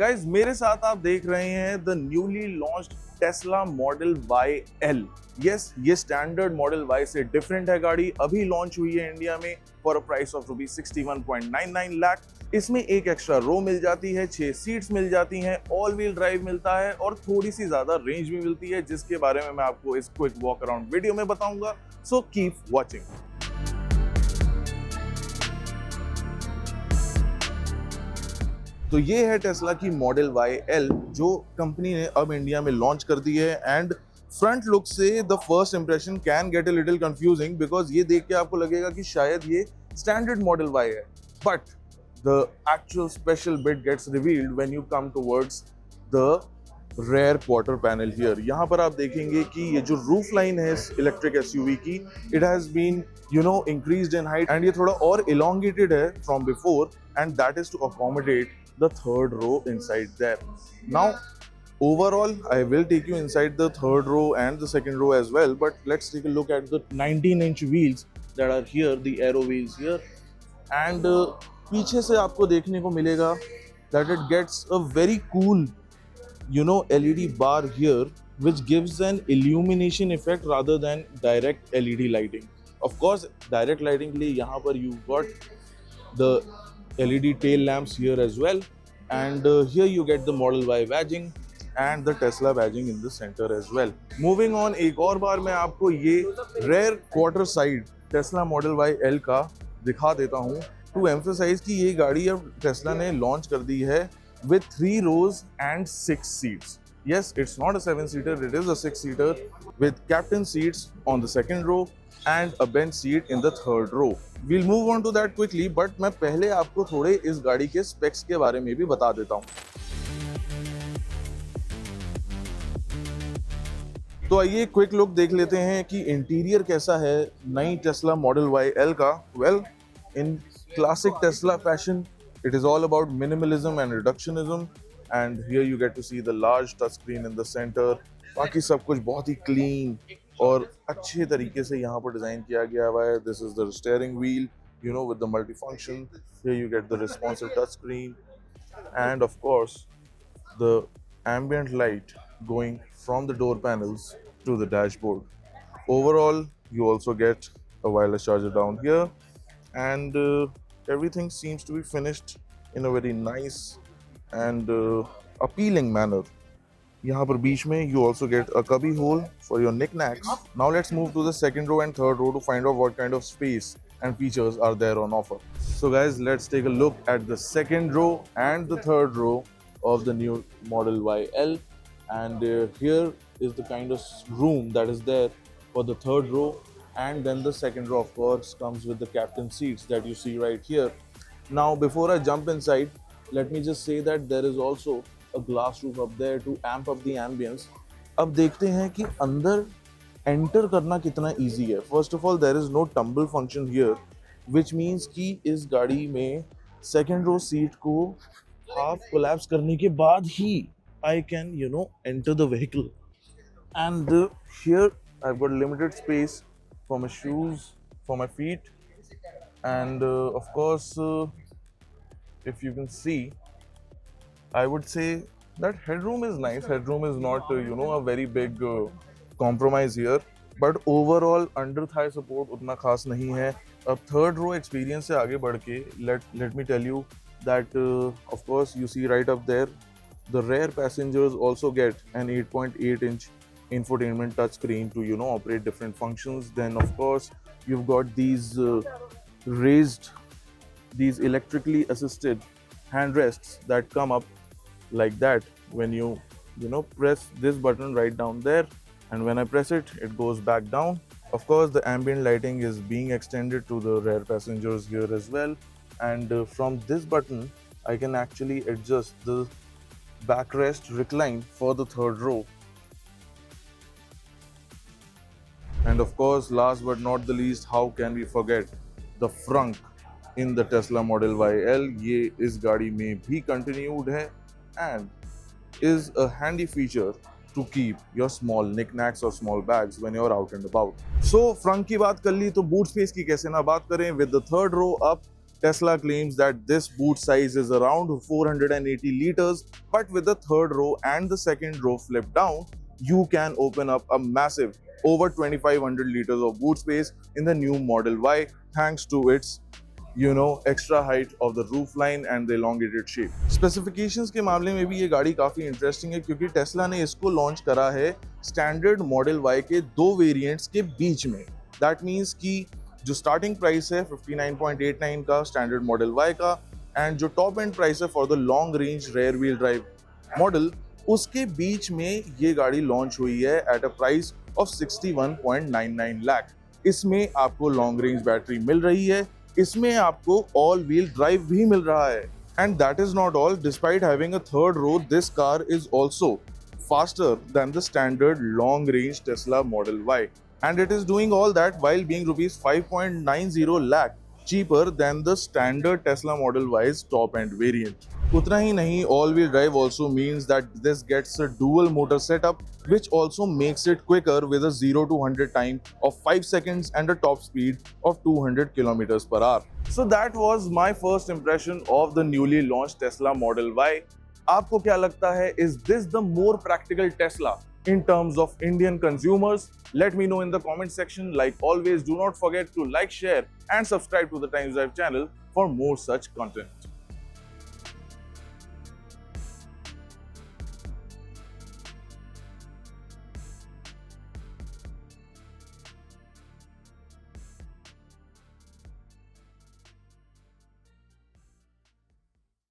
Guys मेरे साथ आप देख रहे हैं the newly launched Tesla Model Y L. Yes, ये स्टैंडर्ड मॉडल वाई से डिफरेंट है। गाड़ी अभी लॉन्च हुई है इंडिया में for a price of ₹61.99 lakh. इसमें एक एक्स्ट्रा रो मिल जाती है, 6 सीट्स मिल जाती हैं, ऑल व्हील ड्राइव मिलता है और थोड़ी सी ज्यादा रेंज भी मिलती है, जिसके बारे में मैं आपको इस क्विक वॉक अराउंड वीडियो में बताऊंगा। So keep watching. तो ये है टेस्ला की मॉडल वाई एल जो कंपनी ने अब इंडिया में लॉन्च कर दी है। एंड फ्रंट लुक से the first impression can get a little confusing because ये देख के आपको लगेगा कि शायद ये स्टैंडर्ड मॉडल वाई है, but the actual special bit gets revealed when you come towards the rear quarter panel here. यहाँ पर आप देखेंगे कि ये जो रूफ लाइन है इस इलेक्ट्रिक एसयूवी की, it has been increased in height and ये थोड़ा और इलोंगेटेड है from before, and that is to accommodate the third row inside there. Now overall I will take you inside the third row and the second row as well, but let's take a look at the 19-inch wheels that are here, the aero wheels here, and पीछे से आपको देखने को मिलेगा that it gets a very cool LED bar here which gives an illumination effect rather than direct LED lighting. Of course direct lighting के लिए यहाँ पर you got the LED tail lamps here as well, and here you get the Model Y badging and the Tesla badging in the center as well. Moving on, एक और बार मैं आपको ये rear quarter side Tesla Model Y L का दिखा देता हूँ to emphasize कि ये गाड़ी अब Tesla ने लॉन्च कर दी है with 3 rows and 6 seats. Yes, it's not a 7-seater, it is a 6-seater with captain seats on the second row and a bench seat in the third row. We'll move on to that quickly, but मैं पहले आपको थोड़े इस गाड़ी के specs के बारे में भी बता देता हूँ। तो आइए क्विक लुक देख लेते हैं कि इंटीरियर कैसा है नई टेस्ला मॉडल वाई एल का। Well, in classic Tesla fashion, it is all about minimalism and reductionism, and here you get to see the large touch screen in the center. बाकी सब कुछ बहुत ही क्लीन और अच्छे तरीके से यहाँ पर डिजाइन किया गया हुआ है। This is the steering wheel with the multifunction. Here you get the responsive touch screen and of course the ambient light going from the door panels to the dashboard. Overall you also get a wireless charger down here, and everything seems to be finished in a very nice and appealing manner. यहाँ पर बीच में you also get a cubby hole for your knickknacks. Now let's move to the second row and third row to find out what kind of space and features are there on offer. So guys, let's take a look at the second row and the third row of the new Model Y L, and here is the kind of room that is there for the third row, and then the second row of course comes with the captain seats that you see right here. Now before I jump inside, let me just say that there is also a glass roof up there to amp up the ambience. अब देखते हैं कि अंदर enter करना कितना easy है। First of all there is no tumble function here, which means कि इस गाड़ी में सेकेंड रो सीट को हाफ कोलैप्स करने के बाद ही I can enter the vehicle, and here I have got limited space for my shoes, for my feet, and of course if you can see, I would say that headroom is nice. Headroom is not a very big compromise here, but overall under thigh support उतना खास नहीं है। अब third row experience से आगे बढ़ के let me tell you that of course you see right up there the rear passengers also get an 8.8-inch infotainment touch screen to operate different functions. Then of course you've got these electrically assisted handrests that come up like that when you press this button right down there, and when I press it, it goes back down. Of course the ambient lighting is being extended to the rear passengers here as well, and from this button I can actually adjust the backrest recline for the third row. And of course last but not the least, how can we forget the frunk in the Tesla Model Y L. ये इस गाड़ी में भी continued है and is a handy feature to keep your small knickknacks or small bags when you're out and about. So front की बात कर ली, तो boot space की कैसे ना बात करें. With the third row up, Tesla claims that this boot size is around 480 liters, but with the third row and the second row flipped down, you can open up a massive over 2500 liters of boot space in the new Model Y thanks to its extra height of the roof line and the elongated shape. Specifications के मामले में भी ये गाड़ी काफी interesting है क्योंकि Tesla ने इसको लॉन्च करा है स्टैंडर्ड मॉडल वाई के दो वेरिएंट्स के बीच में. दैट मीन्स कि जो स्टार्टिंग प्राइस है 59.89 का स्टैंडर्ड मॉडल वाई का एंड जो टॉप एंड प्राइस है for the long range rear wheel drive model, उसके बीच में ये गाड़ी लॉन्च हुई है at a price of 61.99 lakh. इसमें आपको लॉन्ग रेंज बैटरी मिल रही है, इसमें आपको ऑल व्हील ड्राइव भी मिल रहा है. And that is not all. Despite having a third row, this car is also faster than the standard long range Tesla Model Y, and it is doing all that while being rupees 5.90 lakh cheaper than the standard Tesla Model Y's top end variant. उतना ही नहीं, all wheel drive also means that this gets a dual motor setup which also makes it quicker with a 0 to 100 time of 5 seconds and a top speed of 200 kilometers per hour. So that was my first impression of the newly launched Tesla Model Y. आपको क्या लगता है? Is this the more practical Tesla in terms of Indian consumers? Let me know in the comment section. Like always, do not forget to like, share and subscribe to the Times Drive channel for more such content.